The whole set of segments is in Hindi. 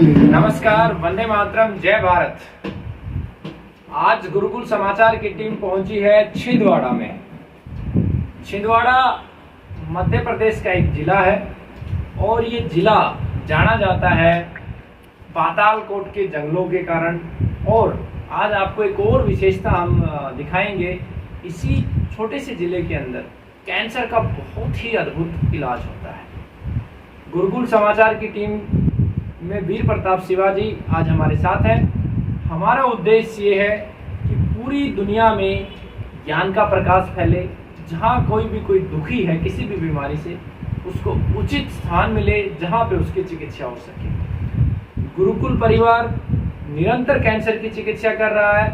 नमस्कार, वंदे मातरम, जय भारत। आज गुरुकुल समाचार की टीम पहुंची है छिंदवाड़ा में। छिंदवाड़ा मध्य प्रदेश का एक जिला है और ये जिला जाना जाता है पातालकोट के जंगलों के कारण। और आज आपको एक और विशेषता हम दिखाएंगे। इसी छोटे से जिले के अंदर कैंसर का बहुत ही अद्भुत इलाज होता है। गुरुकुल समाचार की टीम में वीर प्रताप शिवाजी आज हमारे साथ हैं। हमारा उद्देश्य ये है कि पूरी दुनिया में ज्ञान का प्रकाश फैले। जहाँ कोई दुखी है किसी भी बीमारी से, उसको उचित स्थान मिले जहाँ पे उसकी चिकित्सा हो सके। गुरुकुल परिवार निरंतर कैंसर की चिकित्सा कर रहा है,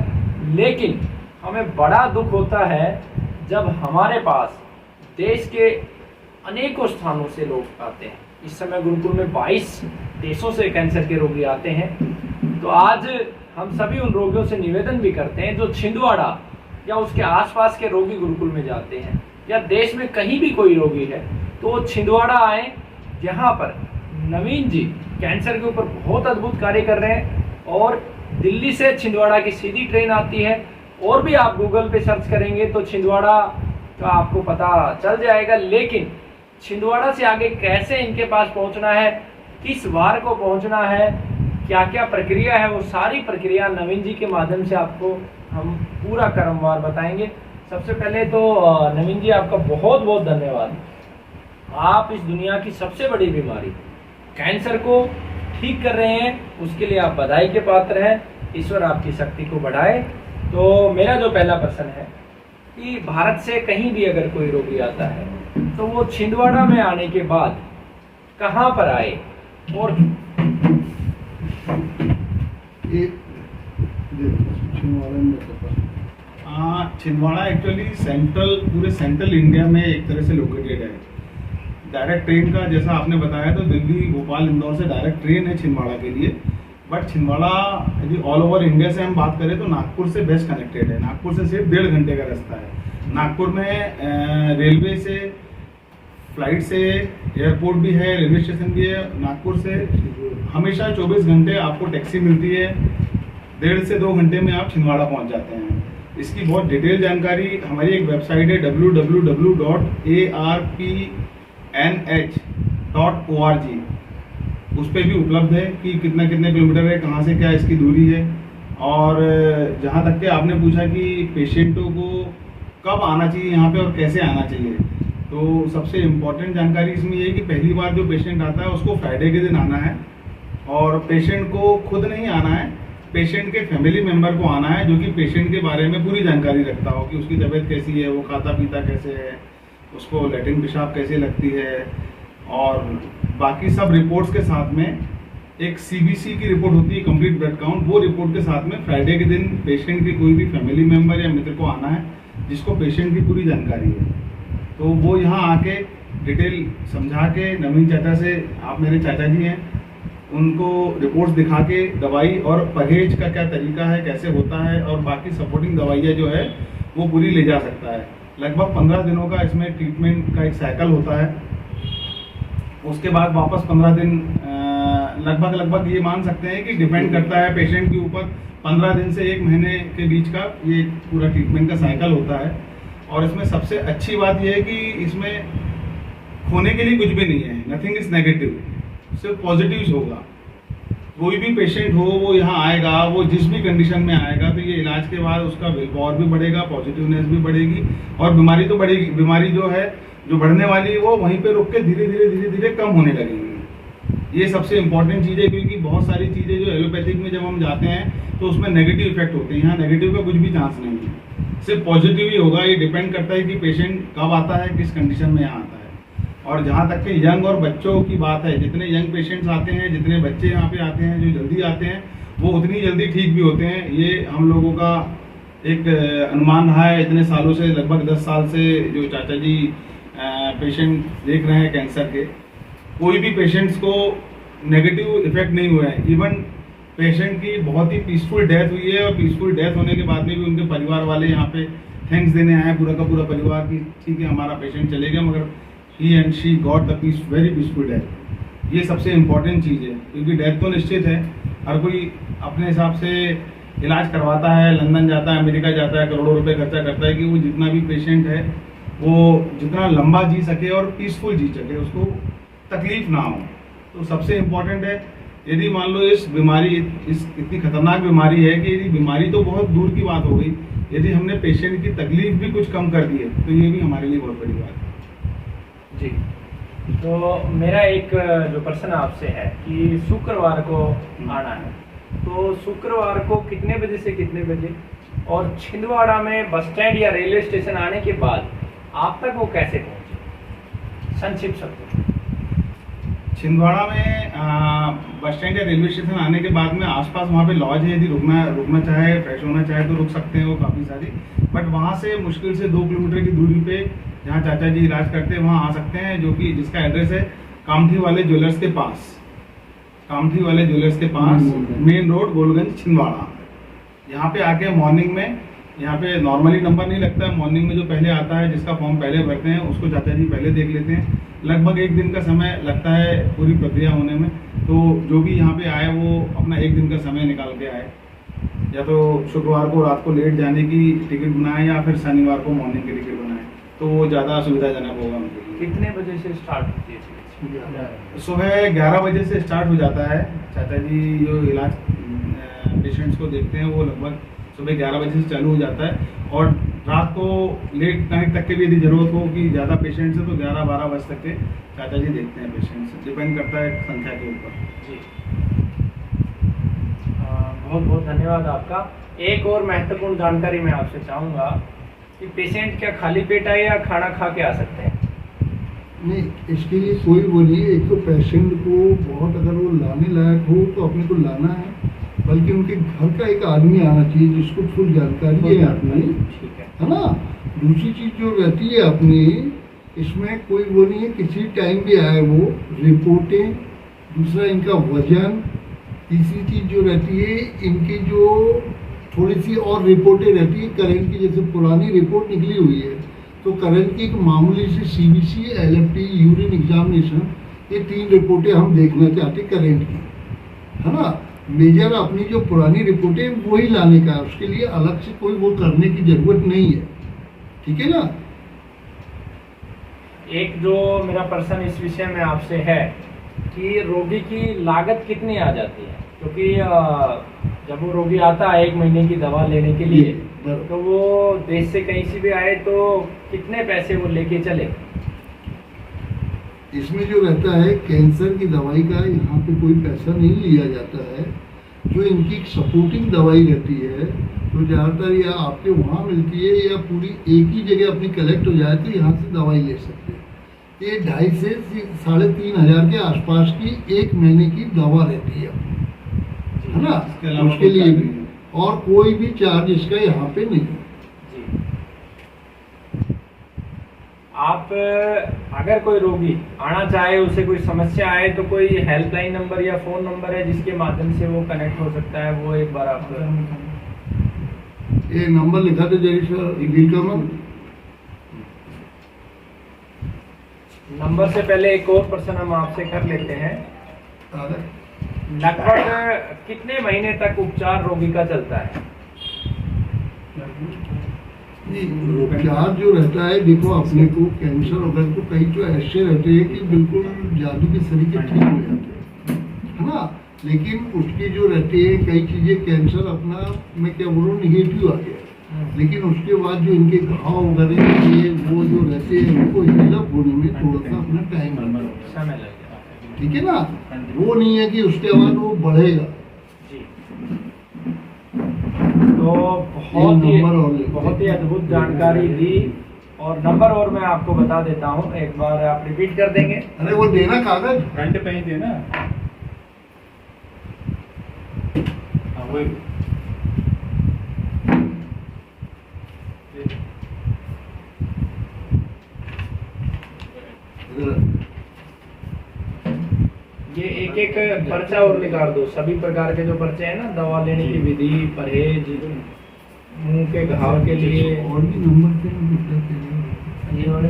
लेकिन हमें बड़ा दुख होता है जब हमारे पास देश के अनेकों स्थानों से लोग आते हैं। इस समय गुरुकुल में 22 देशों से कैंसर के रोगी आते हैं। तो आज हम सभी उन रोगियों से निवेदन भी करते हैं जो छिंदवाड़ा या उसके आसपास के रोगी गुरुकुल में जाते हैं, या देश में कहीं भी कोई रोगी है तो वो छिंदवाड़ा आए। यहाँ पर नवीन जी कैंसर के ऊपर बहुत अद्भुत कार्य कर रहे हैं और दिल्ली से छिंदवाड़ा की सीधी ट्रेन आती है। और भी आप गूगल पे सर्च करेंगे तो छिंदवाड़ा का आपको पता चल जाएगा। लेकिन छिंदवाड़ा से आगे कैसे इनके पास पहुंचना है, किस वार को पहुंचना है, क्या क्या प्रक्रिया है, वो सारी प्रक्रिया नवीन जी के माध्यम से आपको हम पूरा क्रमवार बताएंगे। सबसे पहले तो नवीन जी आपका बहुत बहुत धन्यवाद। आप इस दुनिया की सबसे बड़ी बीमारी कैंसर को ठीक कर रहे हैं, उसके लिए आप बधाई के पात्र हैं। ईश्वर आपकी शक्ति को बढ़ाए। तो मेरा जो पहला प्रश्न है कि भारत से कहीं भी अगर कोई रोगी आता है तो वो छिंदवाड़ा में आने के बाद कहाँ पर आए? और छिंदवाड़ा एक्चुअली पूरे सेंट्रल इंडिया में एक तरह से लोकेटेड है। डायरेक्ट ट्रेन का जैसा आपने बताया तो दिल्ली, भोपाल, इंदौर से डायरेक्ट ट्रेन है छिंदवाड़ा के लिए। बट छिंदवाड़ा यदि ऑल ओवर इंडिया से हम बात करें तो नागपुर से बेस्ट कनेक्टेड है। नागपुर से सिर्फ 1.5 घंटे का रास्ता है। नागपुर में रेलवे से, फ्लाइट से, एयरपोर्ट भी है, रेलवे स्टेशन भी है। नागपुर से हमेशा 24 घंटे आपको टैक्सी मिलती है। 1.5 से 2 घंटे में आप छिंदवाड़ा पहुंच जाते हैं। इसकी बहुत डिटेल जानकारी हमारी एक वेबसाइट है www.arpnh.org, उस पर भी उपलब्ध है कि कितने किलोमीटर है, कहाँ से क्या इसकी दूरी है। और जहाँ तक के आपने पूछा कि पेशेंटों को कब आना चाहिए यहाँ पे और कैसे आना चाहिए, तो सबसे इम्पोर्टेंट जानकारी इसमें ये है कि पहली बार जो पेशेंट आता है उसको फ्राइडे के दिन आना है। और पेशेंट को खुद नहीं आना है, पेशेंट के फैमिली मेम्बर को आना है जो कि पेशेंट के बारे में पूरी जानकारी रखता हो कि उसकी तबीयत कैसी है, वो खाता पीता कैसे है, उसको लैट्रिन पेशाब कैसे लगती है, और बाकी सब रिपोर्ट्स के साथ में एक CBC की रिपोर्ट होती है, कंप्लीट ब्लड काउंट। वो रिपोर्ट के साथ में फ्राइडे के दिन पेशेंट के कोई भी फैमिली मेम्बर या मित्र को आना है जिसको पेशेंट की पूरी जानकारी है। तो वो यहाँ आके डिटेल समझा के, नवीन चाचा से, आप मेरे चाचा जी हैं, उनको रिपोर्ट्स दिखा के दवाई और परहेज का क्या तरीका है, कैसे होता है, और बाकी सपोर्टिंग दवाइयाँ जो है वो पूरी ले जा सकता है। लगभग 15 दिनों का इसमें ट्रीटमेंट का एक साइकिल होता है। उसके बाद वापस 15 दिन लगभग ये मान सकते हैं कि डिपेंड करता है पेशेंट के ऊपर, 15 दिन से 1 महीने के बीच का ये पूरा ट्रीटमेंट का साइकिल होता है। और इसमें सबसे अच्छी बात यह है कि इसमें खोने के लिए कुछ भी नहीं है, नथिंग इज नेगेटिव, सिर्फ पॉजिटिव होगा। कोई भी पेशेंट हो वो यहाँ आएगा, वो जिस भी कंडीशन में आएगा तो ये इलाज के बाद उसका विल पावर भी बढ़ेगा, पॉजिटिवनेस भी बढ़ेगी, और बीमारी तो बढ़ेगी। बीमारी जो है, जो बढ़ने वाली है, वो वहीं पे रुक के धीरे धीरे कम होने लगेगी। ये सबसे इंपॉर्टेंट चीज़ है, क्योंकि बहुत सारी चीज़ें जो एलोपैथिक में जब हम जाते हैं तो उसमें नेगेटिव इफेक्ट होते हैं। यहाँ नेगेटिव का कुछ भी चांस नहीं है, सिर्फ पॉजिटिव ही होगा। ये डिपेंड करता है कि पेशेंट कब आता है, किस कंडीशन में यहाँ आता है। और जहाँ तक के यंग और बच्चों की बात है, जितने यंग पेशेंट्स आते हैं, जितने बच्चे यहाँ पे आते हैं, जो जल्दी आते हैं, वो उतनी जल्दी ठीक भी होते हैं। ये हम लोगों का एक अनुमान रहा है इतने सालों से। लगभग 10 साल से जो चाचा जी पेशेंट देख रहे हैं कैंसर के, कोई भी पेशेंट्स को नेगेटिव इफेक्ट नहीं हुआ है। इवन पेशेंट की बहुत ही पीसफुल डेथ हुई है, और पीसफुल डेथ होने के बाद में भी उनके परिवार वाले यहाँ पे थैंक्स देने आए, पूरा का पूरा परिवार, की ठीक है हमारा पेशेंट चले गया, मगर he and she got the very peaceful death। ये सबसे इम्पोर्टेंट चीज़ है, क्योंकि डेथ तो निश्चित है। हर कोई अपने हिसाब से इलाज करवाता है, लंदन जाता है, अमेरिका जाता है, करोड़ों रुपए खर्चा करता है कि वो जितना भी पेशेंट है वो जितना लंबा जी सके और पीसफुल जी सके, उसको तकलीफ ना हो। तो सबसे इम्पोर्टेंट है, यदि मान लो इस बीमारी, इस इतनी खतरनाक बीमारी है कि यदि बीमारी तो बहुत दूर की बात हो गई, यदि हमने पेशेंट की तकलीफ भी कुछ कम कर दी है तो ये भी हमारे लिए बहुत बड़ी बात है। जी, तो मेरा एक जो प्रश्न आपसे है कि शुक्रवार को आना है, तो शुक्रवार को कितने बजे से कितने बजे, और छिंदवाड़ा में बस स्टैंड या रेलवे स्टेशन आने के बाद आप तक वो कैसे पहुंचे, संक्षिप्त शब्द। छिंदवाड़ा में बस स्टैंड या रेलवे स्टेशन आने के बाद में आसपास वहाँ पे लॉज है, यदि रुकना चाहे, फ्रेश होना चाहे तो रुक सकते हैं वो काफ़ी सारी। बट वहाँ से मुश्किल से 2 किलोमीटर की दूरी पे जहाँ चाचा जी इलाज करते हैं वहाँ आ सकते हैं, जो कि जिसका एड्रेस है कामठी वाले ज्वेलर्स के पास, कामठी वाले ज्वेलर्स के पास, मेन रोड, गोलगंज, छिंदवाड़ा। यहाँ पे आके मॉर्निंग में, यहाँ पे नॉर्मली नंबर नहीं लगता है, मॉर्निंग में जो पहले आता है, जिसका फॉर्म पहले भरते हैं, उसको चाचा जी पहले देख लेते हैं। लगभग 1 दिन का समय लगता है पूरी प्रक्रिया होने में। तो जो भी यहाँ पे आए वो अपना 1 दिन का समय निकाल के आए, या तो शुक्रवार को रात को लेट जाने की टिकट बनाए या फिर शनिवार को मॉर्निंग की टिकट बनाए, तो वो ज़्यादा सुविधाजनक होगा उनके लिए। कितने बजे से स्टार्ट होती है? सुबह 11 बजे से स्टार्ट हो जाता है। चाचा जी जो इलाज पेशेंट्स को देखते हैं वो लगभग सुबह 11 बजे से चालू हो जाता है, और रात को लेट नाइट तक के भी यदि जरूरत हो कि ज़्यादा पेशेंट्स है तो 11-12 बजे तक के चाचा जी देखते हैं पेशेंट्स, डिपेंड करता है संख्या के ऊपर। जी, बहुत बहुत धन्यवाद आपका। एक और महत्वपूर्ण जानकारी मैं आपसे चाहूँगा कि पेशेंट क्या खाली पेट आए या खाना खा के आ सकते हैं? नहीं, इसके लिए कोई वो नहीं है। एक तो पेशेंट को बहुत अगर वो लाने लायक हो तो अपने को लाना है, बल्कि उनके घर का एक आदमी आना चाहिए जिसको फुल जानकारी है अपनी, है ना। दूसरी चीज़ जो रहती है अपनी, इसमें कोई वो नहीं है किसी टाइम भी आए वो, रिपोर्टें, दूसरा इनका वजन, तीसरी चीज़ जो रहती है इनकी जो थोड़ी सी और रिपोर्टें रहती है करंट की। जैसे पुरानी रिपोर्ट निकली हुई है तो करंट की एक मामूली सी CBC, LFT, यूरिन एग्जामिनेशन, ये 3 रिपोर्टें हम देखना चाहते करंट की, है ना। मेजर अपनी जो पुरानी रिपोर्टें वही लाने का है, उसके लिए अलग से कोई वो करने की जरूरत नहीं है, ठीक है ना। एक जो मेरा प्रश्न इस विषय में आपसे है कि रोगी की लागत कितनी आ जाती है, क्योंकि जब वो रोगी आता है 1 महीने की दवा लेने के लिए, तो वो देश से कहीं से भी आए तो कितने पैसे वो लेके चले? इसमें जो रहता है कैंसर की दवाई का यहाँ पे कोई पैसा नहीं लिया जाता है। जो इनकी सपोर्टिंग दवाई रहती है तो ज़्यादातर या आपके वहाँ मिलती है या पूरी एक ही जगह अपनी कलेक्ट हो जाए तो यहाँ से दवाई ले सकते हैं। ये 2,500 से 3,500 के आसपास की 1 महीने की दवा रहती है ना, उसके लिए भी, और कोई भी चार्ज इसका यहाँ पे नहीं। आप अगर कोई रोगी आना चाहे, उसे कोई समस्या आए, तो कोई हेल्पलाइन नंबर या फ़ोन नंबर है जिसके माध्यम से वो कनेक्ट हो सकता है, वो एक बार आप ये नंबर लिखा था जरी सर, रिवील करना। नंबर से पहले एक और प्रश्न हम आपसे कर लेते हैं। लगभग कितने महीने तक उपचार रोगी का चलता है? उपचार जो रहता है, देखो अपने को कैंसर वगैरह तो कई तो ऐसे रहते हैं कि बिल्कुल जादू के तरीके ठीक हो जाते हैं, है ना। लेकिन उसकी जो रहती है कई चीज़ें, कैंसर अपना मैं क्या बोलूँ निगेटिव आ गया, लेकिन उसके बाद जो इनके घाव वगैरह ये वो जो रहते हैं उनको हीलअप होने में थोड़ा सा अपना टाइम समय लगेगा, ठीक है ना। वो नहीं है कि उसके बाद वो बढ़ेगा। तो बहुत ही अद्भुत जानकारी दी, और नंबर और मैं आपको बता देता हूँ, एक बार आप रिपीट कर देंगे। अरे वो देना कागज फ्रंट पे ही देना। वही ये एक एक पर्चा और निकाल दो, सभी प्रकार के जो पर्चे हैं ना, दवा लेने की विधि, परहेज, मुंह के घाव के लिए, और भी नंबर ये वाले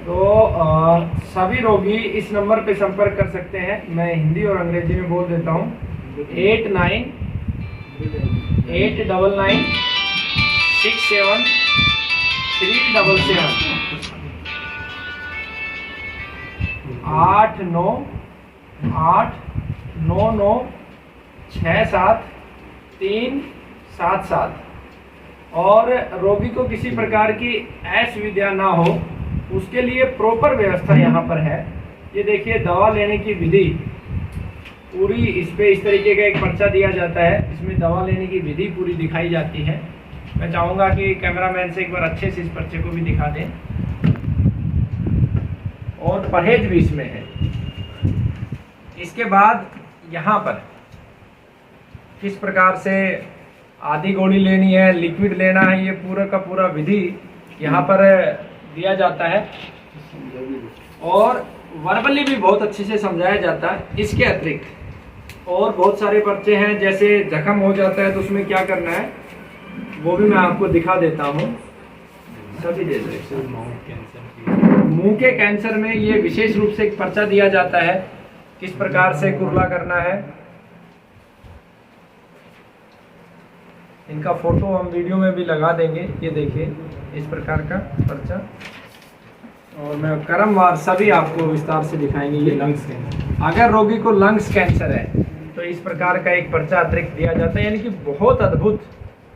तो सभी रोगी इस नंबर पे संपर्क कर सकते हैं। मैं हिंदी और अंग्रेजी में बोल देता हूँ। 8989677377 8989677377 और रोगी को किसी प्रकार की असुविधा ना हो उसके लिए प्रॉपर व्यवस्था यहाँ पर है। ये देखिए दवा लेने की विधि पूरी, इस पे इस तरीके का एक पर्चा दिया जाता है, इसमें दवा लेने की विधि पूरी दिखाई जाती है। मैं चाहूँगा कि कैमरामैन से एक बार अच्छे से इस पर्चे को भी दिखा दें और परहेज भी इसमें है। इसके बाद यहाँ पर किस प्रकार से आधी गोली लेनी है, लिक्विड लेना है, ये पूरा का पूरा विधि यहाँ पर दिया जाता है और वर्बली भी बहुत अच्छे से समझाया जाता है। इसके अतिरिक्त और बहुत सारे पर्चे हैं, जैसे जख्म हो जाता है तो उसमें क्या करना है वो भी मैं आपको दिखा देता हूँ। सभी जैसे मुंह के कैंसर में ये विशेष रूप से एक पर्चा दिया जाता है, किस प्रकार से कुर्ला करना है। इनका फोटो हम वीडियो में भी लगा देंगे। ये देखिए इस प्रकार का पर्चा, और मैं क्रमवार सभी आपको विस्तार से दिखाएंगे। ये लंग्स कैंसर, अगर रोगी को लंग्स कैंसर है तो इस प्रकार का एक पर्चा अतिरिक्त दिया जाता है। यानी कि बहुत अद्भुत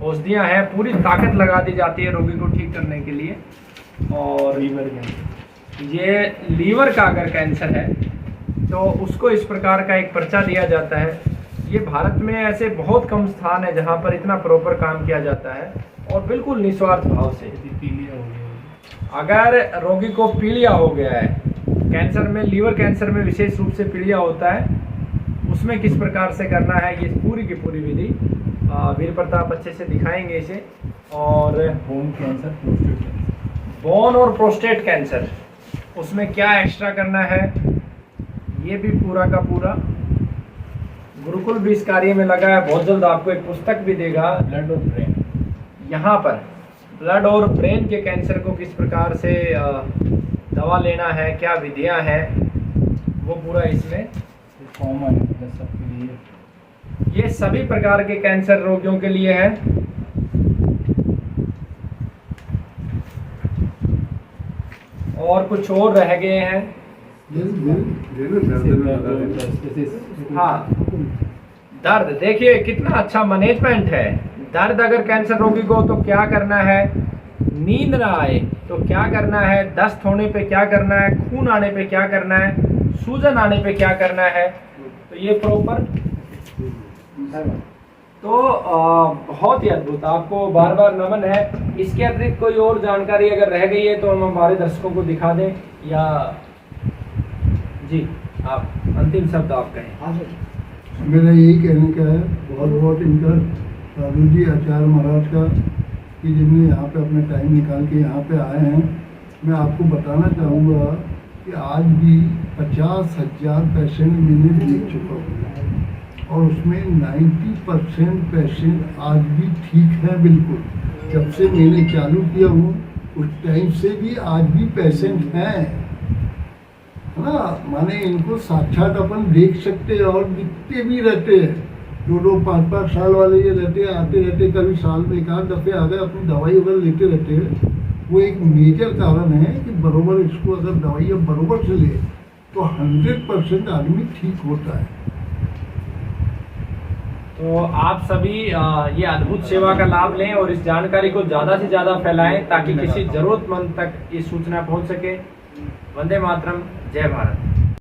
औषधियाँ हैं, पूरी ताकत लगा दी जाती है रोगी को ठीक करने के लिए। और लीवर कैंसर, ये लीवर का अगर कैंसर है तो उसको इस प्रकार का एक पर्चा दिया जाता है। ये भारत में ऐसे बहुत कम स्थान है जहाँ पर इतना प्रॉपर काम किया जाता है और बिल्कुल निस्वार्थ भाव से। अगर रोगी को पीलिया हो गया है, कैंसर में, लीवर कैंसर में विशेष रूप से पीलिया होता है, उसमें किस प्रकार से करना है ये पूरी की पूरी विधि वीर प्रताप अच्छे से दिखाएंगे इसे। और bone cancer, prostate cancer, bone और प्रोस्टेट कैंसर, उसमें क्या एक्स्ट्रा करना है ये भी पूरा का पूरा गुरुकुल भी इस कार्य में लगा है। बहुत जल्द आपको एक पुस्तक भी देगा। ब्लड और ब्रेन, यहाँ पर ब्लड और ब्रेन के कैंसर को किस प्रकार से दवा लेना है, क्या विधियाँ हैं, वो पूरा इसमें कॉमन है सबके लिए। ये सभी प्रकार के कैंसर रोगियों के लिए है। और कुछ और रह गए हैं। हाँ, दर्द देखिए कितना अच्छा मैनेजमेंट है। दर्द अगर कैंसर रोगी को तो क्या करना है, नींद ना आए तो क्या करना है, दस्त होने पे क्या करना है, खून आने पे क्या करना है, सूजन आने पे क्या करना है, तो ये प्रॉपर। तो बहुत ही अद्भुत, आपको बार बार नमन है। इसके अतिरिक्त कोई और जानकारी अगर रह गई है तो हम हमारे दर्शकों को दिखा दें, या जी आप अंतिम शब्द आप कहें। मेरा यही कहने का है, बहुत बहुत इनका साधु जी आचार्य महाराज का, कि जिनने यहाँ पे अपना टाइम निकाल के यहाँ पे आए हैं। मैं आपको बताना चाहूँगा कि आज भी 50,000 पेशेंट मैंने देख चुका हूँ और उसमें 90% पेशेंट आज भी ठीक है बिल्कुल। जब से मैंने चालू किया हूँ उस टाइम से भी आज भी पेशेंट हैं, है ना। माने इनको साक्षात अपन देख सकते हैं और दिखते भी रहते हैं। 2-5 साल वाले ये रहते हैं, आते रहते, कभी साल में 1-8 दफ़े आ गए, अपनी दवाई वगैरह लेते रहते हैं। वो एक मेजर कारण है कि बरोबर इसको अगर दवाइयाँ बरोबर से ले तो 100% आदमी ठीक होता है। तो आप सभी ये अद्भुत सेवा का लाभ लें और इस जानकारी को ज़्यादा से ज़्यादा फैलाएं ताकि किसी ज़रूरतमंद तक ये सूचना पहुंच सके। वंदे मातरम, जय भारत।